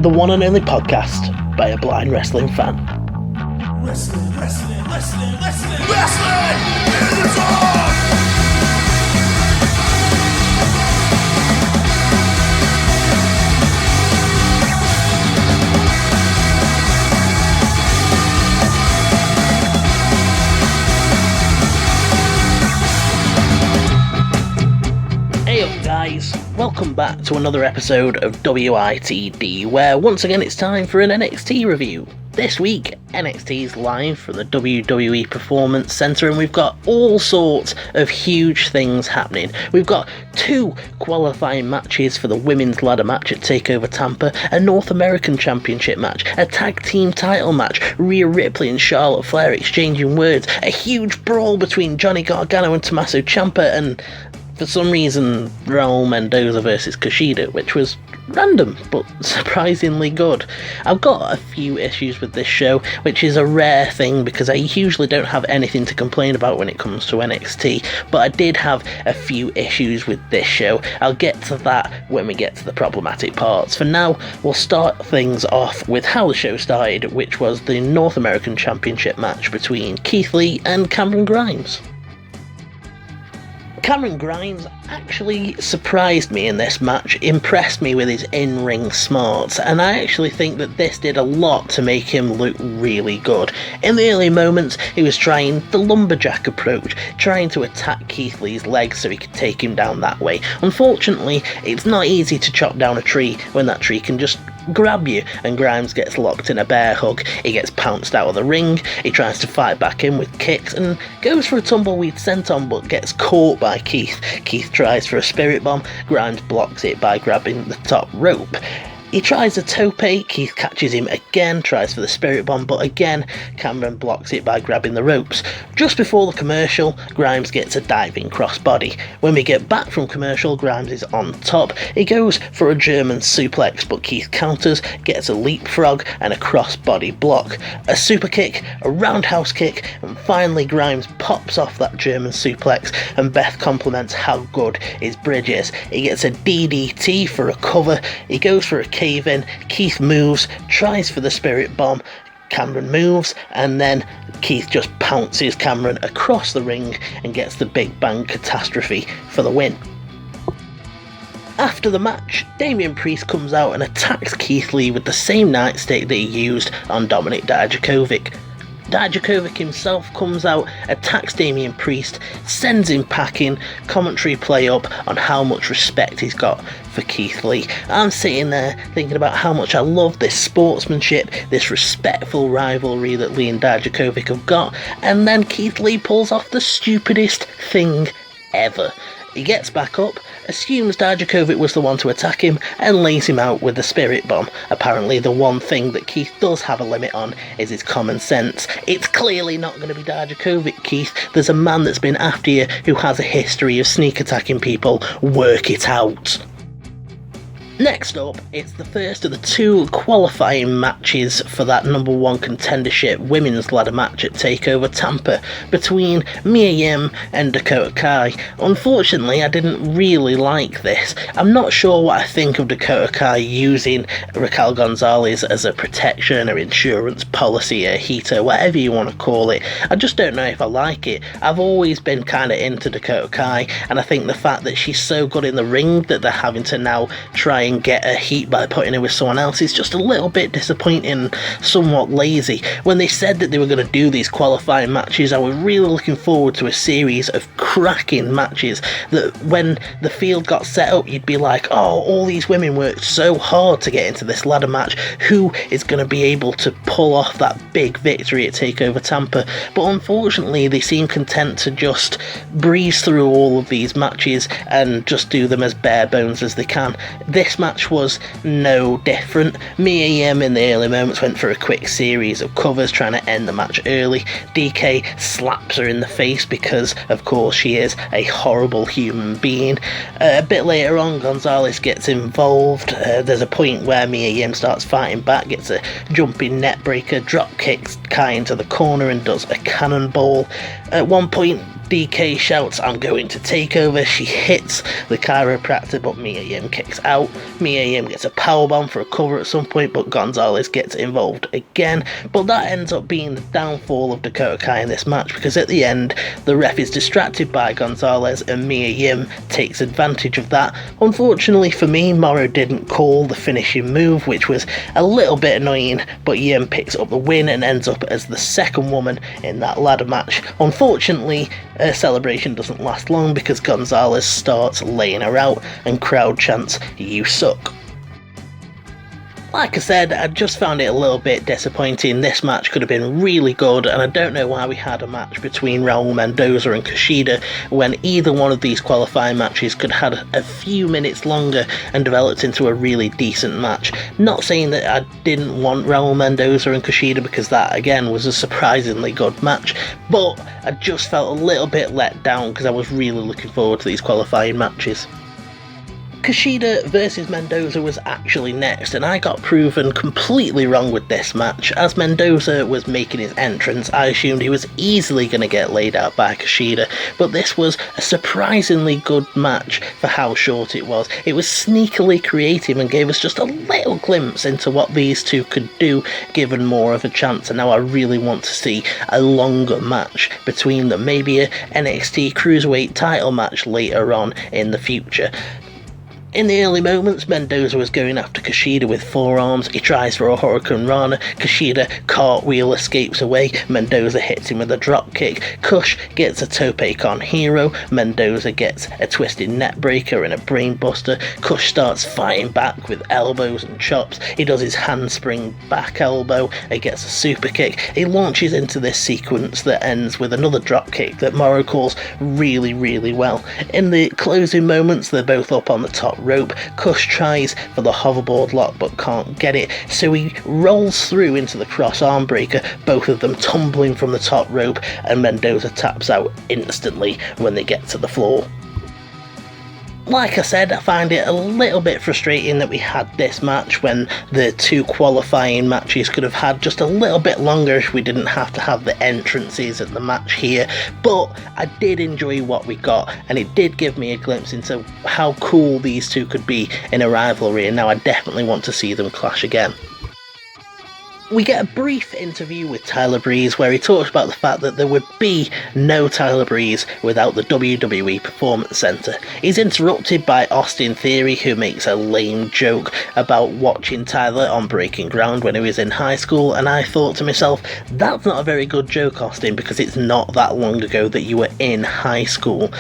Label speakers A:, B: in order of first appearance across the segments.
A: the one and only podcast by a blind wrestling fan.
B: Wrestling in the dark!
A: Hey up guys, welcome back to another episode of WITD, where once again it's time for an NXT review. This week, NXT's live from the WWE Performance Center, and we've got all sorts of huge things happening. We've got 2 qualifying matches for the women's ladder match at Takeover Tampa, a North American Championship match, a tag team title match, Ria Ripley and Charlotte Flair exchanging words, a huge brawl between Johnny Gargano and Tommaso Ciampa, and for some reason, Raul Mendoza versus Kushida, which was random, but surprisingly good. I've got a few issues with this show, which is a rare thing because I usually don't have anything to complain about when it comes to NXT, but I did have a few issues with this show. I'll get to that when we get to the problematic parts. For now, we'll start things off with how the show started, which was the North American Championship match between Keith Lee and Cameron Grimes. Cameron Grimes actually surprised me in this match, impressed me with his in-ring smarts, and I actually think that this did a lot to make him look really good. In the early moments, he was trying the lumberjack approach, trying to attack Keith Lee's legs so he could take him down that way. Unfortunately, it's not easy to chop down a tree when that tree can just grab you, and Grimes gets locked in a bear hug. He gets pounced out of the ring, he tries to fight back in with kicks and goes for a tumbleweed senton but gets caught by Keith. Keith tries for a spirit bomb, Grimes blocks it by grabbing the top rope. He tries a tope, Keith catches him again, tries for the spirit bomb, but again Cameron blocks it by grabbing the ropes. Just before the commercial, Grimes gets a diving crossbody. When we get back from commercial, Grimes is on top. He goes for a German suplex, but Keith counters, gets a leapfrog and a crossbody block. A super kick, a roundhouse kick, and finally Grimes pops off that German suplex, and Beth compliments how good his bridge is. He gets a DDT for a cover, he goes for a cave-in, Keith moves, tries for the spirit bomb, Cameron moves, and then Keith just pounces Cameron across the ring and gets the Big Bang Catastrophe for the win. After the match, Damian Priest comes out and attacks Keith Lee with the same nightstick that he used on Dominik Dijakovic. Dijakovic himself comes out, attacks Damian Priest, sends him packing, commentary play up on how much respect he's got for Keith Lee. I'm sitting there thinking about how much I love this sportsmanship, this respectful rivalry that Lee and Dijakovic have got, and then Keith Lee pulls off the stupidest thing ever. He gets back up, assumes Dijakovic was the one to attack him, and lays him out with the spirit bomb. Apparently the one thing that Keith does have a limit on is his common sense. It's clearly not going to be Dijakovic, Keith. There's a man that's been after you who has a history of sneak attacking people. Work it out. Next up, it's the first of the 2 qualifying matches for that number 1 contendership women's ladder match at Takeover Tampa between Mia Yim and Dakota Kai. Unfortunately, I didn't really like this. I'm not sure what I think of Dakota Kai using Raquel Gonzalez as a protection or insurance policy, a heater, whatever you want to call it. I just don't know if I like it. I've always been kind of into Dakota Kai, and I think the fact that she's so good in the ring that they're having to now try and get a heat by putting her with someone else is just a little bit disappointing, somewhat lazy. When they said that they were going to do these qualifying matches, I was really looking forward to a series of cracking matches that when the field got set up, you'd be like, oh, all these women worked so hard to get into this ladder match. Who is going to be able to pull off that big victory at Takeover Tampa? But unfortunately, they seem content to just breeze through all of these matches and just do them as bare bones as they can. This match was no different. Mia Yim in the early moments went for a quick series of covers trying to end the match early. DK slaps her in the face because of course she is a horrible human being. A bit later on, Gonzalez gets involved. There's a point where Mia Yim starts fighting back, gets a jumping net breaker, drop kicks Kai into the corner and does a cannonball. At one point, DK shouts, "I'm going to take over." She hits the chiropractor, but Mia Yim kicks out. Mia Yim gets a powerbomb for a cover at some point, but Gonzalez gets involved again. But that ends up being the downfall of Dakota Kai in this match, because at the end, the ref is distracted by Gonzalez and Mia Yim takes advantage of that. Unfortunately for me, Morrow didn't call the finishing move, which was a little bit annoying, but Yim picks up the win and ends up as the second woman in that ladder match. Unfortunately, her celebration doesn't last long because Gonzalez starts laying her out and crowd chants, "You suck." Like I said, I just found it a little bit disappointing. This match could have been really good, and I don't know why we had a match between Raul Mendoza and Kushida when either one of these qualifying matches could have had a few minutes longer and developed into a really decent match. Not saying that I didn't want Raul Mendoza and Kushida, because that again was a surprisingly good match, but I just felt a little bit let down because I was really looking forward to these qualifying matches. Kushida versus Mendoza was actually next, and I got proven completely wrong with this match. As Mendoza was making his entrance, I assumed he was easily going to get laid out by Kushida, but this was a surprisingly good match for how short it was. It was sneakily creative and gave us just a little glimpse into what these two could do given more of a chance, and now I really want to see a longer match between them, maybe a NXT Cruiserweight title match later on in the future. In the early moments, Mendoza was going after Kushida with forearms. He tries for a Hurricane Rana. Kushida cartwheel escapes away. Mendoza hits him with a drop kick. Kush gets a tope con hero. Mendoza gets a twisted net breaker and a brain buster. Kush starts fighting back with elbows and chops. He does his handspring back elbow. He gets a super kick. He launches into this sequence that ends with another drop kick that Morrow calls really, really well. In the closing moments, they're both up on the top rope. Kush tries for the hoverboard lock but can't get it, so he rolls through into the cross arm breaker, both of them tumbling from the top rope, and Mendoza taps out instantly when they get to the floor. Like I said, I find it a little bit frustrating that we had this match when the two qualifying matches could have had just a little bit longer if we didn't have to have the entrances at the match here, but I did enjoy what we got, and it did give me a glimpse into how cool these two could be in a rivalry, and now I definitely want to see them clash again. We get a brief interview with Tyler Breeze where he talks about the fact that there would be no Tyler Breeze without the WWE Performance Center. He's interrupted by Austin Theory, who makes a lame joke about watching Tyler on Breaking Ground when he was in high school, and I thought to myself, that's not a very good joke, Austin, because it's not that long ago that you were in high school.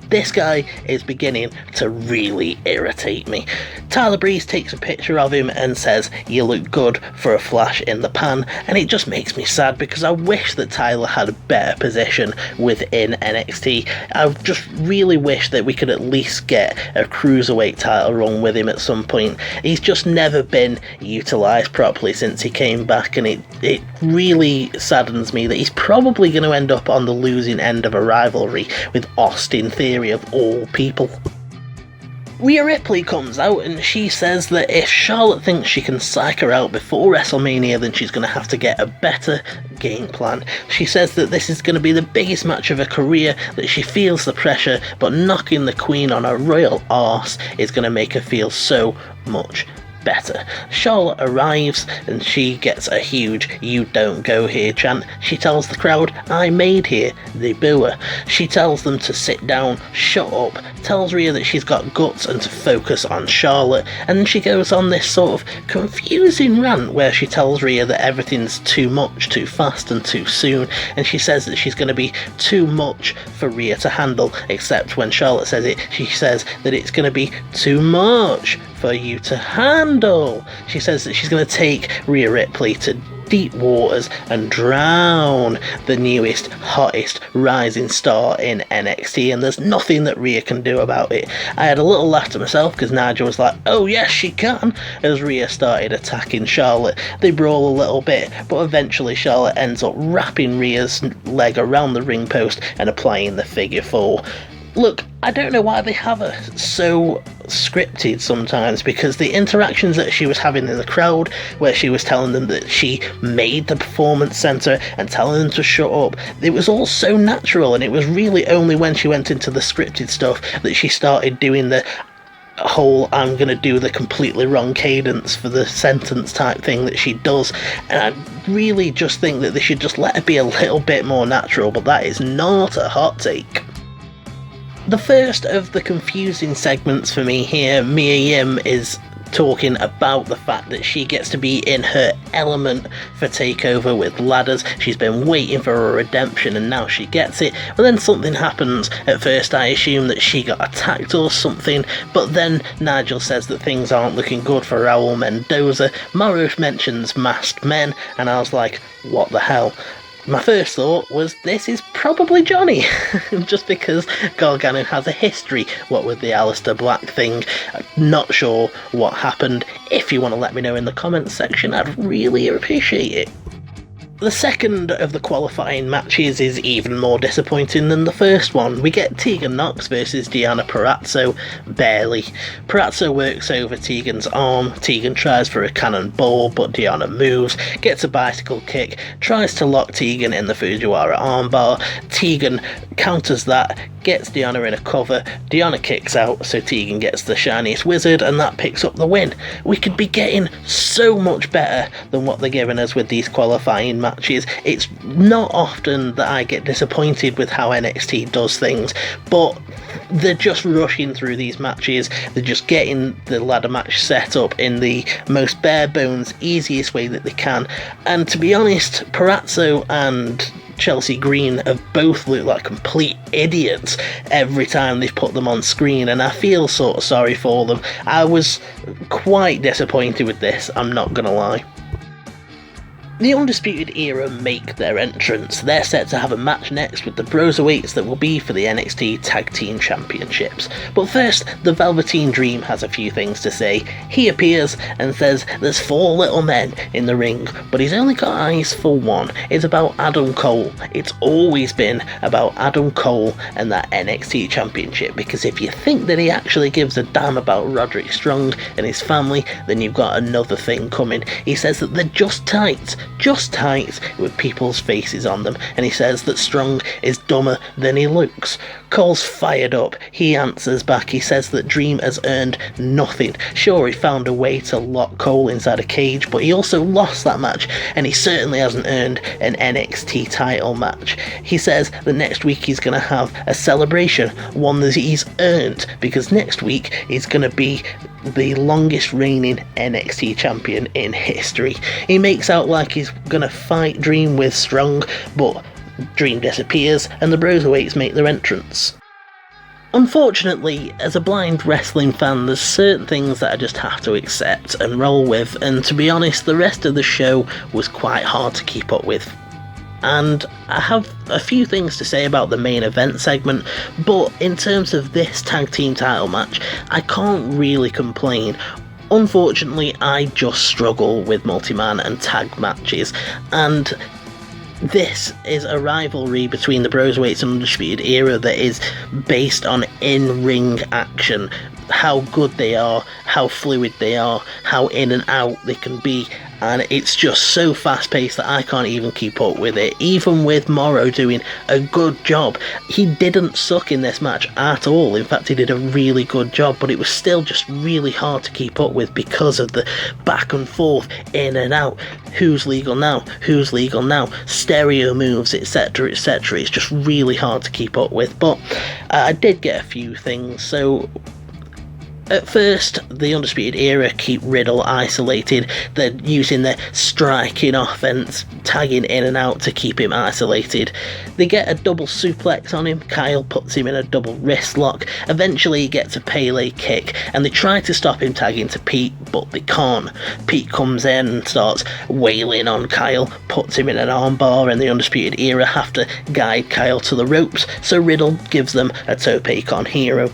A: This guy is beginning to really irritate me. Tyler Breeze takes a picture of him and says, "You look good for a flash in the pan," and it just makes me sad because I wish that Tyler had a better position within NXT. I just really wish that we could at least get a cruiserweight title run with him at some point. He's just never been utilised properly since he came back, and it really saddens me that he's probably going to end up on the losing end of a rivalry with Austin Theory of all people. Rhea Ripley comes out and she says that if Charlotte thinks she can psych her out before WrestleMania, then she's going to have to get a better game plan. She says that this is going to be the biggest match of her career, that she feels the pressure, but knocking the Queen on her royal arse is going to make her feel so much better. Charlotte arrives and she gets a huge "You don't go here" chant. She tells the crowd, "I made here." They boo her. She tells them to sit down, shut up, tells Rhea that she's got guts and to focus on Charlotte, and then she goes on this sort of confusing rant where she tells Rhea that everything's too much, too fast and too soon, and she says that she's going to be too much for Rhea to handle, except when Charlotte says it, she says that it's going to be too much for you to handle. She says that she's going to take Rhea Ripley to deep waters and drown the newest, hottest rising star in NXT, and there's nothing that Rhea can do about it. I had a little laugh to myself because Nigel was like, "Oh yes, she can," as Rhea started attacking Charlotte. They brawl a little bit, but eventually Charlotte ends up wrapping Rhea's leg around the ring post and applying the figure four. Look, I don't know why they have her so scripted sometimes, because the interactions that she was having in the crowd, where she was telling them that she made the performance centre and telling them to shut up, it was all so natural, and it was really only when she went into the scripted stuff that she started doing the whole I'm gonna do the completely wrong cadence for the sentence type thing that she does. And I really just think that they should just let her be a little bit more natural, but that is not a hot take. The first of the confusing segments for me here, Mia Yim is talking about the fact that she gets to be in her element for Takeover with ladders. She's been waiting for a redemption and now she gets it, but then something happens. At first I assume that she got attacked or something, but then Nigel says that things aren't looking good for Raul Mendoza. Mauro mentions masked men, and I was like, what the hell? My first thought was, this is probably Johnny, just because Gargano has a history, what with the Aleister Black thing. I'm not sure what happened. If you want to let me know in the comments section, I'd really appreciate it. The second of the qualifying matches is even more disappointing than the first one. We get Tegan Nox versus Deonna Purrazzo, barely. Purrazzo works over Tegan's arm, Tegan tries for a cannonball, but Deonna moves, gets a bicycle kick, tries to lock Tegan in the Fujiwara armbar. Tegan counters that, gets Deonna in a cover, Deonna kicks out, so Tegan gets the shiniest wizard, and that picks up the win. We could be getting so much better than what they're giving us with these qualifying matches. It's not often that I get disappointed with how NXT does things, but they're just rushing through these matches. They're just getting the ladder match set up in the most bare bones, easiest way that they can. And to be honest, Purrazzo and Chelsea Green have both looked like complete idiots every time they've put them on screen, and I feel sort of sorry for them. I was quite disappointed with this, I'm not gonna lie. The Undisputed Era make their entrance. They're set to have a match next with the Broserweights that will be for the NXT Tag Team Championships. But first, the Velveteen Dream has a few things to say. He appears and says there's 4 little men in the ring, but he's only got eyes for one. It's about Adam Cole. It's always been about Adam Cole and that NXT Championship, because if you think that he actually gives a damn about Roderick Strong and his family, then you've got another thing coming. He says that they're just tight with people's faces on them, and he says that Strong is dumber than he looks. Cole's fired up. He answers back. He says that Dream has earned nothing. Sure, he found a way to lock Cole inside a cage, but he also lost that match, and he certainly hasn't earned an NXT title match. He says that next week he's going to have a celebration, one that he's earned, because next week he's going to be the longest reigning NXT champion in history. He makes out like he's gonna fight Dream with Strong, but Dream disappears and the Broserweights make their entrance. Unfortunately, as a blind wrestling fan, there's certain things that I just have to accept and roll with, and to be honest, the rest of the show was quite hard to keep up with. And I have a few things to say about the main event segment, but in terms of this tag team title match, I can't really complain. Unfortunately, I just struggle with multi-man and tag matches, and this is a rivalry between the Broserweights and Undisputed Era that is based on in-ring action. How good they are, how fluid they are, how in and out they can be, and it's just so fast-paced that I can't even keep up with it. Even with Morrow doing a good job, he didn't suck in this match at all. In fact, he did a really good job, but it was still just really hard to keep up with because of the back and forth, in and out, who's legal now, who's legal now, stereo moves, etc, etc. It's just really hard to keep up with, but I did get a few things. So at first, the Undisputed Era keep Riddle isolated. They're using their striking offense, tagging in and out to keep him isolated. They get a double suplex on him. Kyle puts him in a double wrist lock. Eventually, he gets a Pele kick, and they try to stop him tagging to Pete, but they can't. Pete comes in and starts wailing on Kyle, puts him in an armbar, and the Undisputed Era have to guide Kyle to the ropes, so Riddle gives them a tope con hero.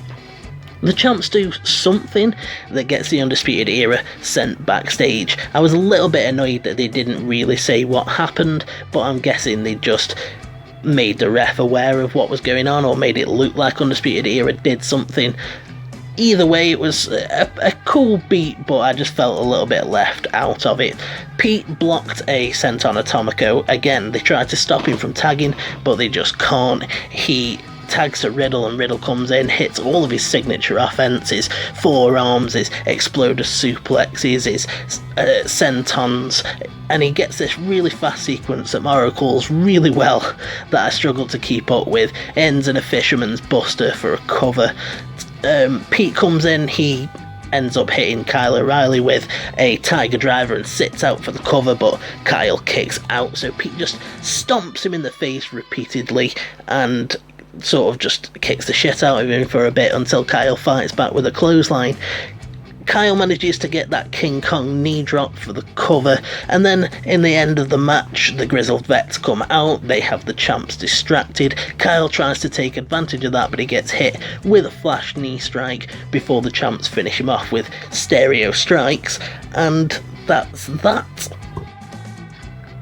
A: The champs do something that gets the Undisputed Era sent backstage. I was a little bit annoyed that they didn't really say what happened, but I'm guessing they just made the ref aware of what was going on, or made it look like Undisputed Era did something. Either way, it was a cool beat, but I just felt a little bit left out of it. Pete blocked a Senton Atomico. Again, they tried to stop him from tagging, but they just can't. He tags to Riddle, and Riddle comes in, hits all of his signature offenses, forearms, his exploder suplexes, his sentons, and he gets this really fast sequence that Morrow calls really well that I struggled to keep up with. Ends in a fisherman's buster for a cover. Pete comes in, he ends up hitting Kyle O'Reilly with a Tiger Driver and sits out for the cover, but Kyle kicks out, so Pete just stomps him in the face repeatedly and sort of just kicks the shit out of him for a bit until Kyle fights back with a clothesline. Kyle manages to get that King Kong knee drop for the cover, and then in the end of the match, the Grizzled Vets come out, they have the champs distracted. Kyle tries to take advantage of that, but he gets hit with a flash knee strike before the champs finish him off with stereo strikes, and that's that.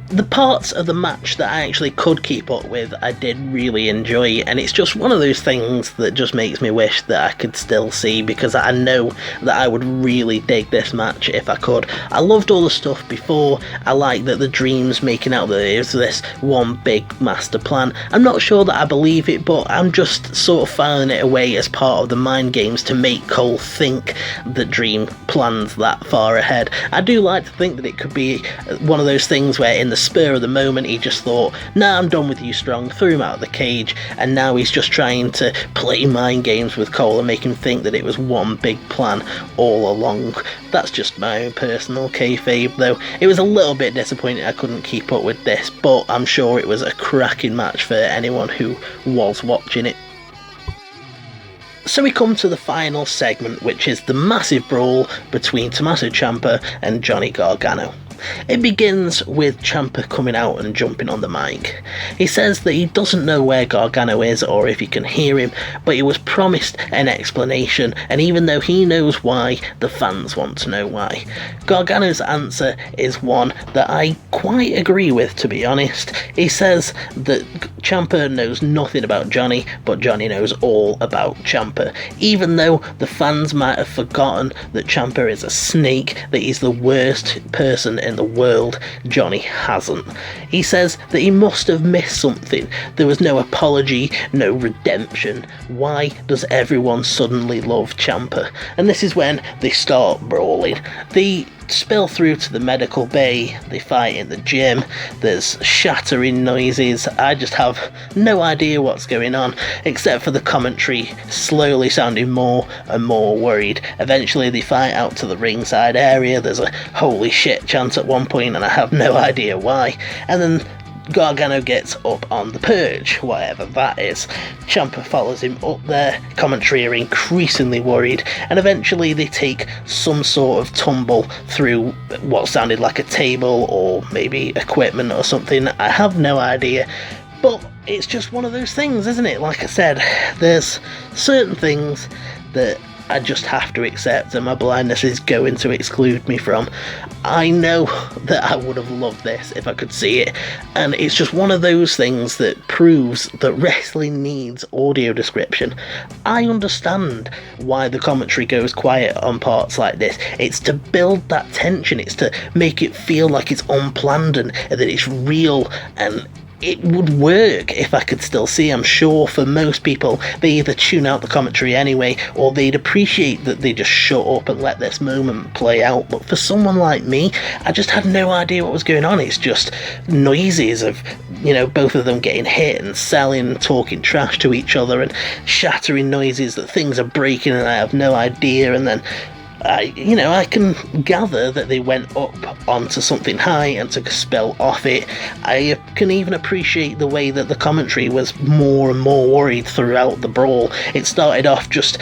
A: The parts of the match that I actually could keep up with, I did really enjoy, and it's just one of those things that just makes me wish that I could still see, because I know that I would really dig this match if I could. I loved all the stuff before. I like that the Dreams making out that there's this one big master plan. I'm not sure that I believe it, but I'm just sort of filing it away as part of the mind games to make Cole think that Dream plans that far ahead. I do like to think that it could be one of those things where in the spur of the moment he just thought, nah, I'm done with you, Strong, threw him out of the cage, and now he's just trying to play mind games with Cole and make him think that it was one big plan all along. That's just my own personal kayfabe, though. It was a little bit disappointing I couldn't keep up with this, but I'm sure it was a cracking match for anyone who was watching it. So we come to the final segment, which is the massive brawl between Tommaso Ciampa and Johnny Gargano. It begins with Ciampa coming out and jumping on the mic. He says that he doesn't know where Gargano is or if he can hear him, but he was promised an explanation, and even though he knows why, the fans want to know why. Gargano's answer is one that I quite agree with, to be honest. He says that Ciampa knows nothing about Johnny, but Johnny knows all about Ciampa. Even though the fans might have forgotten that Ciampa is a snake, that he's the worst person in the world, Johnny hasn't. He says that he must have missed something. There was no apology, no redemption. Why does everyone suddenly love Ciampa? And this is when they start brawling. They spill through to the medical bay, they fight in the gym, there's shattering noises. I just have no idea what's going on, except for the commentary slowly sounding more and more worried. Eventually they fight out to the ringside area, there's a holy shit chant at one point and I have no idea why, and then Gargano gets up on the perch, whatever that is. Ciampa follows him up there, commentary are increasingly worried, and eventually they take some sort of tumble through what sounded like a table or maybe equipment or something. I have no idea, but it's just one of those things, isn't it? Like I said, there's certain things that I just have to accept, and my blindness is going to exclude me from. I know that I would have loved this if I could see it, and it's just one of those things that proves that wrestling needs audio description. I understand why the commentary goes quiet on parts like this. It's to build that tension, it's to make it feel like it's unplanned and that it's real, and it would work if I could still see. I'm sure for most people, they either tune out the commentary anyway, or they'd appreciate that they just shut up and let this moment play out. But for someone like me, I just had no idea what was going on. It's just noises of, both of them getting hit and selling, talking trash to each other, and shattering noises that things are breaking and I have no idea, and then I can gather that they went up onto something high and took a spell off it. I can even appreciate the way that the commentary was more and more worried throughout the brawl. It started off just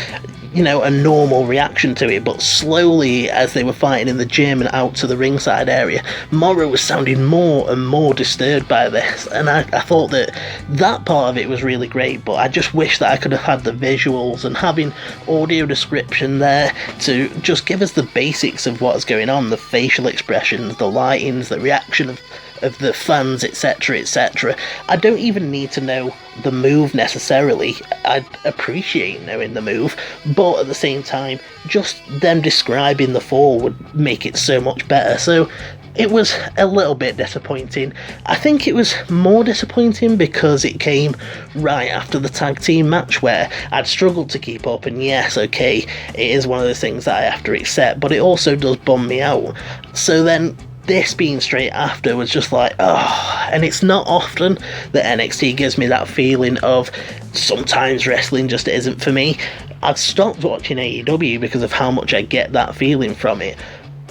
A: a normal reaction to it, but slowly as they were fighting in the gym and out to the ringside area, Morrow was sounding more and more disturbed by this, and I thought that part of it was really great, but I just wish that I could have had the visuals and having audio description there to just give us the basics of what's going on, the facial expressions, the lightings, the reaction of of the fans, etc., etc. I don't even need to know the move necessarily. I'd appreciate knowing the move, but at the same time, just them describing the fall would make it so much better. So it was a little bit disappointing. I think it was more disappointing because it came right after the tag team match where I'd struggled to keep up, and yes, okay, it is one of those things that I have to accept, but it also does bum me out. So then this being straight after was just like, oh, and it's not often that NXT gives me that feeling of sometimes wrestling just isn't for me. I've stopped watching AEW because of how much I get that feeling from it,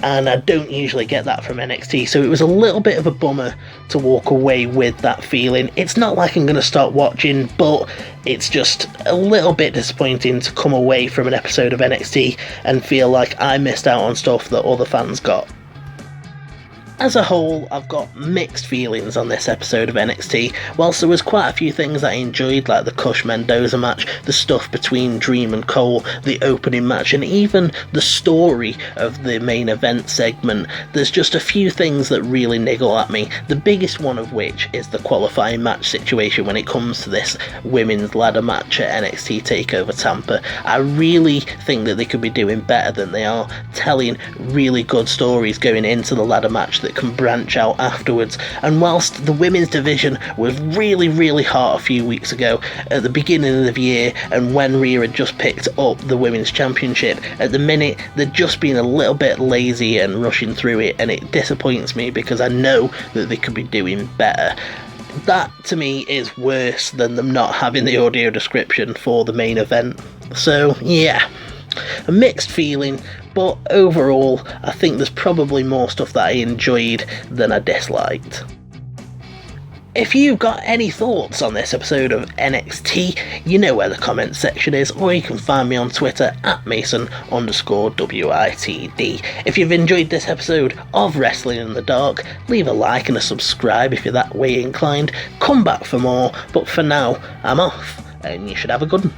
A: and I don't usually get that from NXT, so it was a little bit of a bummer to walk away with that feeling. It's not like I'm going to stop watching, but it's just a little bit disappointing to come away from an episode of NXT and feel like I missed out on stuff that other fans got. As a whole, I've got mixed feelings on this episode of NXT. Whilst there was quite a few things I enjoyed, like the Kush Mendoza match, the stuff between Dream and Cole, the opening match, and even the story of the main event segment, there's just a few things that really niggle at me, the biggest one of which is the qualifying match situation when it comes to this women's ladder match at NXT TakeOver Tampa. I really think that they could be doing better than they are, telling really good stories going into the ladder match that can branch out afterwards. And whilst the women's division was really hot a few weeks ago at the beginning of the year, and when Rhea had just picked up the women's championship, at the minute they're just being a little bit lazy and rushing through it, and it disappoints me because I know that they could be doing better. That to me is worse than them not having the audio description for the main event. So yeah, a mixed feeling, but overall I think there's probably more stuff that I enjoyed than I disliked. If you've got any thoughts on this episode of NXT, you know where the comments section is, or you can find me on Twitter at Mason_WITD. If you've enjoyed this episode of Wrestling in the Dark, leave a like and a subscribe if you're that way inclined. Come back for more, but for now, I'm off, and you should have a good one.